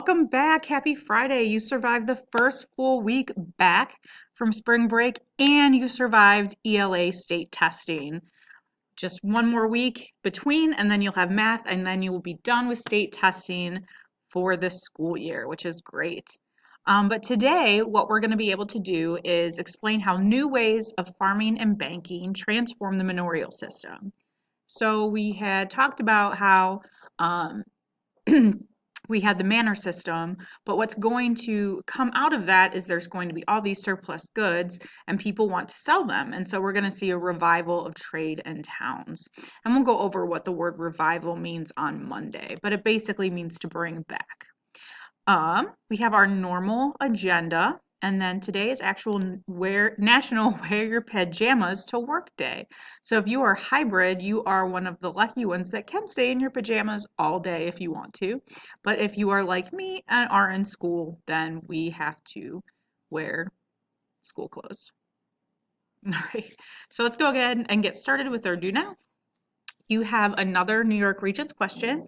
Welcome back. Happy Friday. You survived the first full week back from spring break and you survived ELA state testing. Just one more week between, and then you'll have math, and then you will be done with state testing for this school year, which is great. But today, what we're going to be able to do is explain how new ways of farming and banking transform the manorial system. So we had talked about how um, we had the manor system, but what's going to come out of that is there's going to be all these surplus goods and people want to sell them. And so we're going to see a revival of trade in towns. And we'll go over what the word revival means on Monday, but it basically means to bring back. We have our normal agenda, and then today is actual National Wear Your Pajamas to Work Day. So if you are hybrid, you are one of the lucky ones that can stay in your pajamas all day if you want to. But if you are like me and are in school, then we have to wear school clothes. All right, so let's go ahead and get started with our do now. You have another New York Regents question.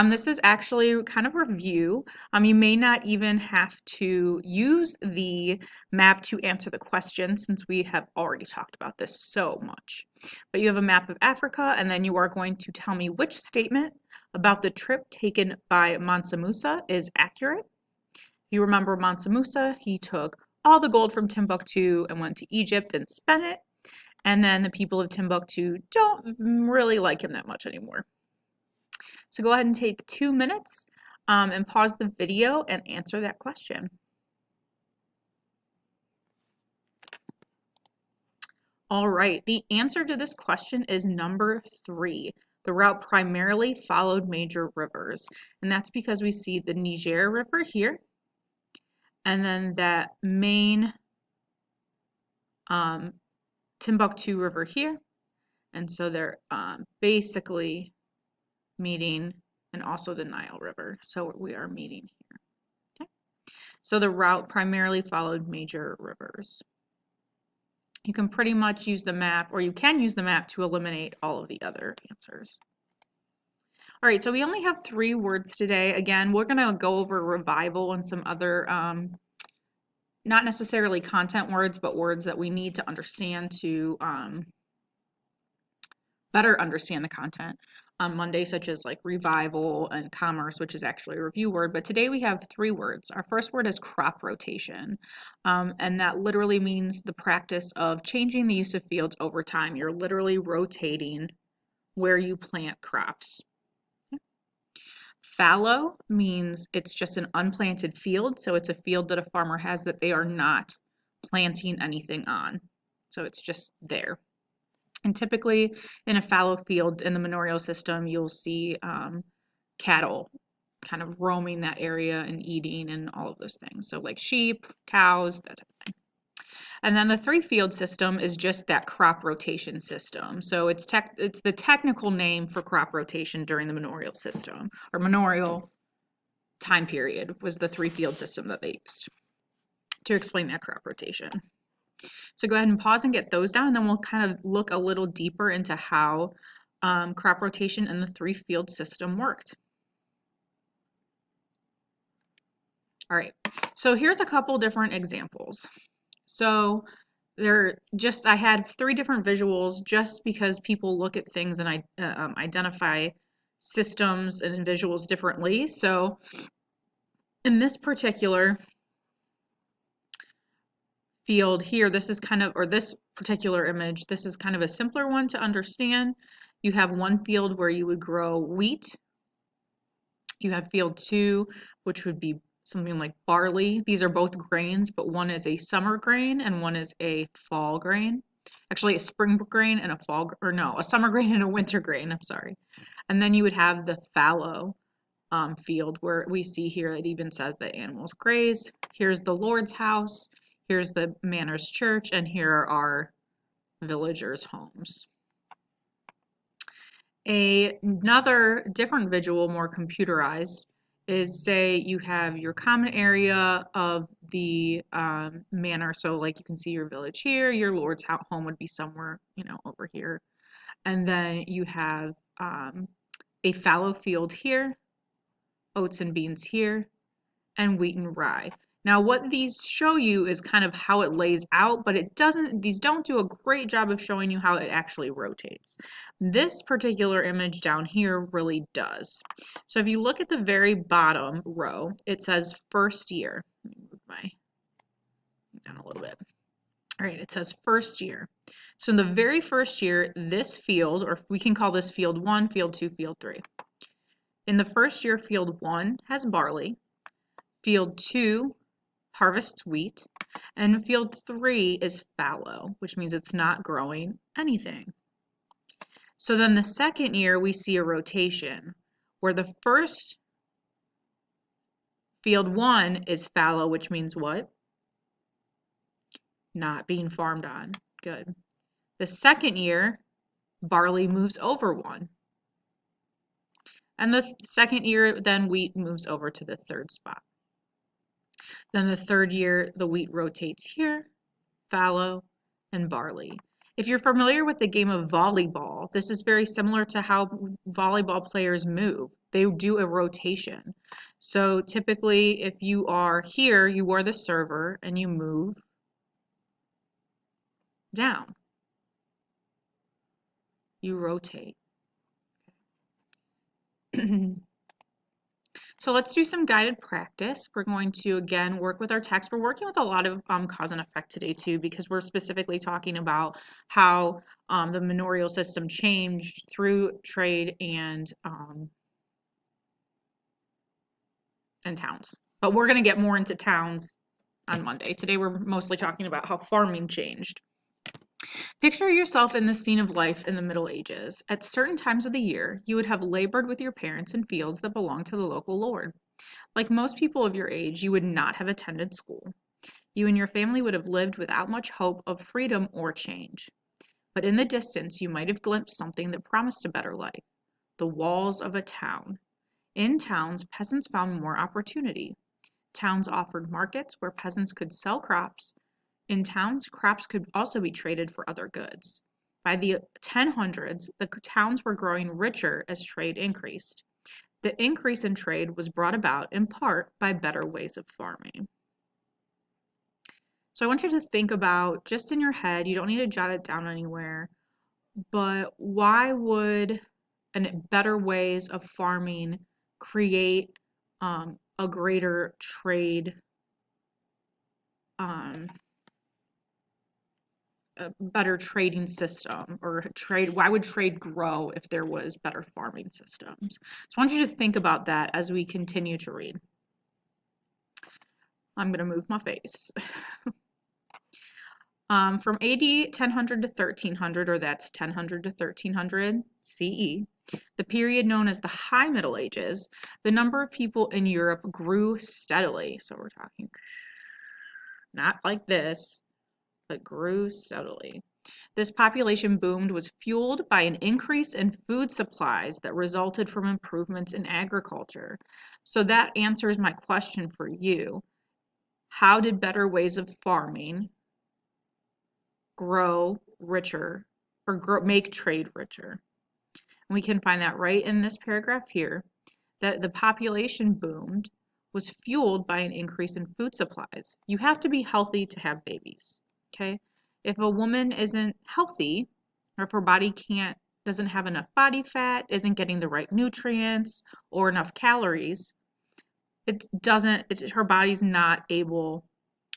This is actually kind of a review. You may not even have to use the map to answer the question since we have already talked about this so much. But you have a map of Africa, and then you are going to tell me which statement about the trip taken by Mansa Musa is accurate. You remember Mansa Musa, he took all the gold from Timbuktu and went to Egypt and spent it. And then the people of Timbuktu don't really like him that much anymore. So go ahead and take 2 minutes and pause the video and answer that question. All right, the answer to this question is number 3. The route primarily followed major rivers, and that's because we see the Niger River here, and then that main Timbuktu River here, and so they're basically meeting, and also the Nile River. So we are meeting here. Okay. So the route primarily followed major rivers. You can pretty much use the map, or you can use the map to eliminate all of the other answers. All right, so we only have 3 words today. Again, we're going to go over revival and some other, not necessarily content words, but words that we need to understand to better understand the content on Monday, such as like revival and commerce, which is actually a review word. But today we have 3 words. Our first word is crop rotation, and that literally means the practice of changing the use of fields over time. You're literally rotating where you plant crops. Fallow means it's just an unplanted field, so it's a field that a farmer has that they are not planting anything on. So it's just there. And typically in a fallow field in the manorial system, you'll see cattle kind of roaming that area and eating and all of those things. So like sheep, cows, that type of thing. And then the 3-field system is just that crop rotation system. So it's the technical name for crop rotation during the manorial system, or manorial time period was the 3-field system that they used to explain that crop rotation. So go ahead and pause and get those down, and then we'll kind of look a little deeper into how crop rotation in the 3-field system worked. All right, so here's a couple different examples. So I had 3 different visuals just because people look at things and identify systems and visuals differently. So in this particular field here, this is kind of, or this particular image, this is kind of a simpler one to understand. You have one field where you would grow wheat. You have field 2, which would be something like barley. These are both grains, but one is a summer grain and one is a fall grain. Actually, a spring grain and a summer grain and a winter grain, I'm sorry. And then you would have the fallow field where we see here it even says that animals graze. Here's the Lord's house. Here's the manor's church, and here are our villagers' homes. Another different visual, more computerized, is say you have your common area of the manor. So like you can see your village here, your Lord's home would be somewhere, over here. And then you have a fallow field here, oats and beans here, and wheat and rye. Now, what these show you is kind of how it lays out, but these don't do a great job of showing you how it actually rotates. This particular image down here really does. So if you look at the very bottom row, it says first year. Let me move my down a little bit. All right, it says first year. So in the very first year, this field, or we can call this field 1, field 2, field 3. In the first year, field 1 has barley, field 2 harvests wheat, and field 3 is fallow, which means it's not growing anything. So then the second year, we see a rotation where the first field 1 is fallow, which means what? Not being farmed on. Good. The second year, barley moves over 1. And the second year, then wheat moves over to the third spot. Then the third year, the wheat rotates here, fallow, and barley. If you're familiar with the game of volleyball, this is very similar to how volleyball players move. They do a rotation. So typically, if you are here, you are the server and you move down. You rotate. So let's do some guided practice. We're going to, again, work with our text. We're working with a lot of cause and effect today, too, because we're specifically talking about how the manorial system changed through trade and towns. But we're going to get more into towns on Monday. Today, we're mostly talking about how farming changed. Picture yourself in the scene of life in the Middle Ages. At certain times of the year, you would have labored with your parents in fields that belonged to the local lord. Like most people of your age, you would not have attended school. You and your family would have lived without much hope of freedom or change. But in the distance, you might have glimpsed something that promised a better life: the walls of a town. In towns, peasants found more opportunity. Towns offered markets where peasants could sell crops. In towns, crops could also be traded for other goods. By the 1000s, the towns were growing richer as trade increased. The increase in trade was brought about in part by better ways of farming. So I want you to think about, just in your head, you don't need to jot it down anywhere, but why would better ways of farming create a greater trade, a better trading system, or why would trade grow if there was better farming systems? So I want you to think about that as we continue to read. I'm going to move my face. From AD 1000 to 1300, or that's 1000 to 1300 CE, the period known as the High Middle Ages, the number of people in Europe grew steadily. So we're talking not like this, but grew steadily. This population boom was fueled by an increase in food supplies that resulted from improvements in agriculture. So that answers my question for you. How did better ways of farming grow richer, or make trade richer? And we can find that right in this paragraph here, that the population boomed was fueled by an increase in food supplies. You have to be healthy to have babies, okay? If a woman isn't healthy, or if her body doesn't have enough body fat, isn't getting the right nutrients or enough calories, her body's not able,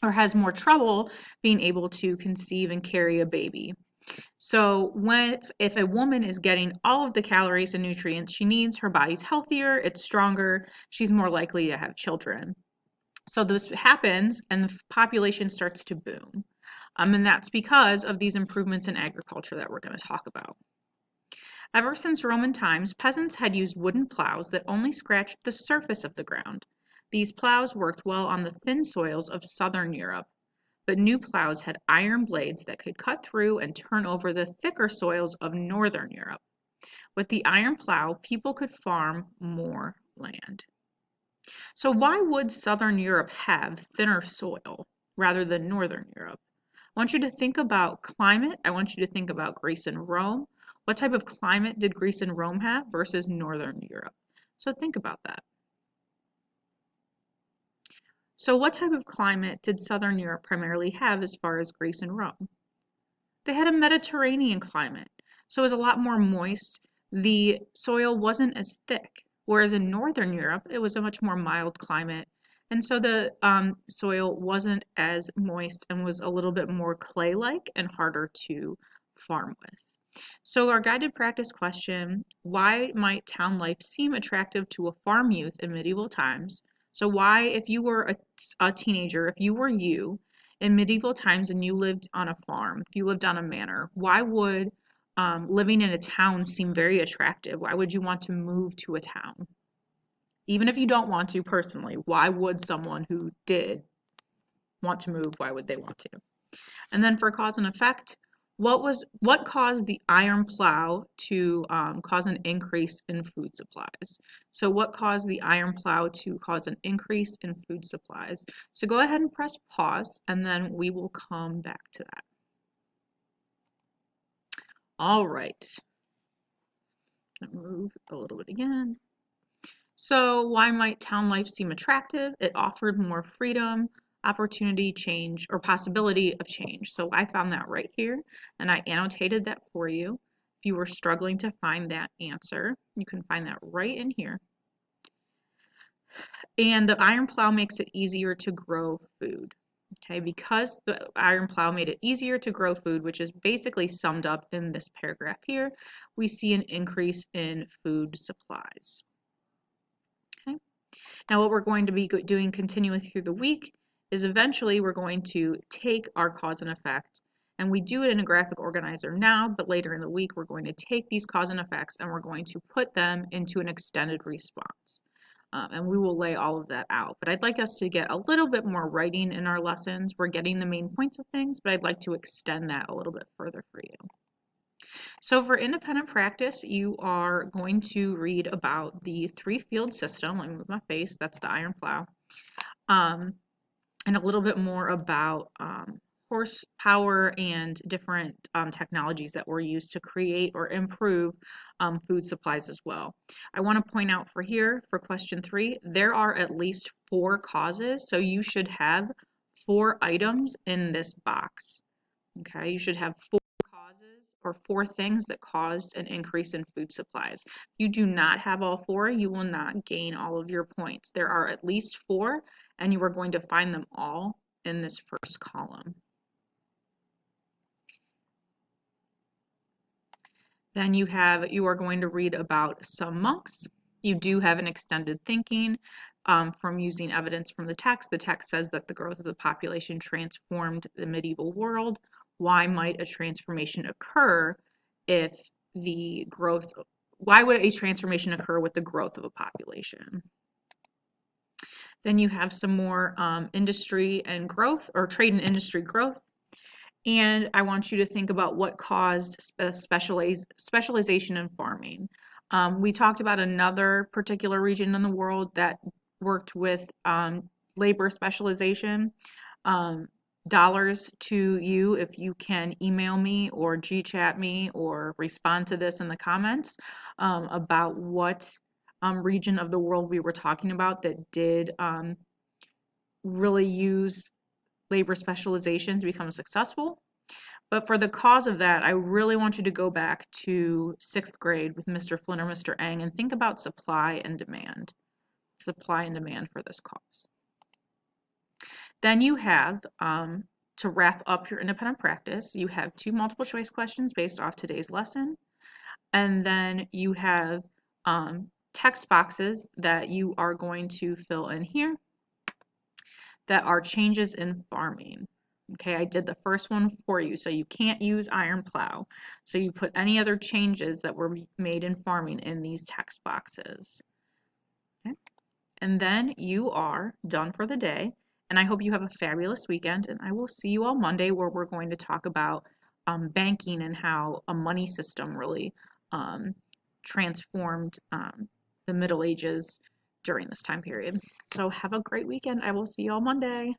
or has more trouble being able to conceive and carry a baby. So if a woman is getting all of the calories and nutrients she needs, her body's healthier, it's stronger, she's more likely to have children. So this happens and the population starts to boom. And that's because of these improvements in agriculture that we're going to talk about. Ever since Roman times, peasants had used wooden plows that only scratched the surface of the ground. These plows worked well on the thin soils of southern Europe, but new plows had iron blades that could cut through and turn over the thicker soils of northern Europe. With the iron plow, people could farm more land. So why would southern Europe have thinner soil rather than northern Europe? I want you to think about climate. I want you to think about Greece and Rome. What type of climate did Greece and Rome have versus northern Europe? So think about that. So what type of climate did Southern Europe primarily have as far as Greece and Rome? They had a Mediterranean climate, so it was a lot more moist. The soil wasn't as thick, whereas in Northern Europe, it was a much more mild climate. And so the soil wasn't as moist and was a little bit more clay-like and harder to farm with. So our guided practice question, why might town life seem attractive to a farm youth in medieval times? So why, if you were a teenager, if you were you in medieval times and you lived on a farm, if you lived on a manor, why would living in a town seem very attractive? Why would you want to move to a town? Even if you don't want to personally, why would someone who did want to move, why would they want to? And then for cause and effect, what caused the iron plow to cause an increase in food supplies? So what caused the iron plow to cause an increase in food supplies? So go ahead and press pause, and then we will come back to that. All right. Move a little bit again. So why might town life seem attractive? It offered more freedom, opportunity, change, or possibility of change. So I found that right here, and I annotated that for you. If you were struggling to find that answer, you can find that right in here. And the iron plow makes it easier to grow food. Okay, because the iron plow made it easier to grow food, which is basically summed up in this paragraph here, we see an increase in food supplies. Okay. Now what we're going to be doing continuing through the week is eventually we're going to take our cause and effect, and we do it in a graphic organizer now, but later in the week we're going to take these cause and effects and we're going to put them into an extended response. And we will lay all of that out. But I'd like us to get a little bit more writing in our lessons. We're getting the main points of things, but I'd like to extend that a little bit further for you. So for independent practice, you are going to read about the three-field system. Let me move my face. That's the iron plow. And a little bit more about horsepower and different technologies that were used to create or improve food supplies as well. I want to point out for here, for question 3, there are at least 4 causes, so you should have 4 items in this box. Okay, you should have 4 causes or 4 things that caused an increase in food supplies. If you do not have all 4, you will not gain all of your points. There are at least 4, and you are going to find them all in this first column. Then you are going to read about some monks. You do have an extended thinking from using evidence from the text. The text says that the growth of the population transformed the medieval world. Why might a transformation occur if the growth, why would a transformation occur with the growth of a population? Then you have some more industry and growth, or trade and industry growth. And I want you to think about what caused specialization in farming. We talked about another particular region in the world that worked with labor specialization. Dollars to you if you can email me or G-chat me or respond to this in the comments about what region of the world we were talking about that did really use labor specialization to become successful. But for the cause of that, I really want you to go back to 6th grade with Mr. Flynn or Mr. Eng and think about supply and demand. Supply and demand for this cause. Then you have, to wrap up your independent practice, you have 2 multiple choice questions based off today's lesson. And then you have text boxes that you are going to fill in here that are changes in farming. Okay, I did the first one for you, so you can't use iron plow. So you put any other changes that were made in farming in these text boxes. Okay. And then you are done for the day, and I hope you have a fabulous weekend, and I will see you all Monday where we're going to talk about banking and how a money system really transformed the Middle Ages during this time period. So have a great weekend. I will see you all Monday.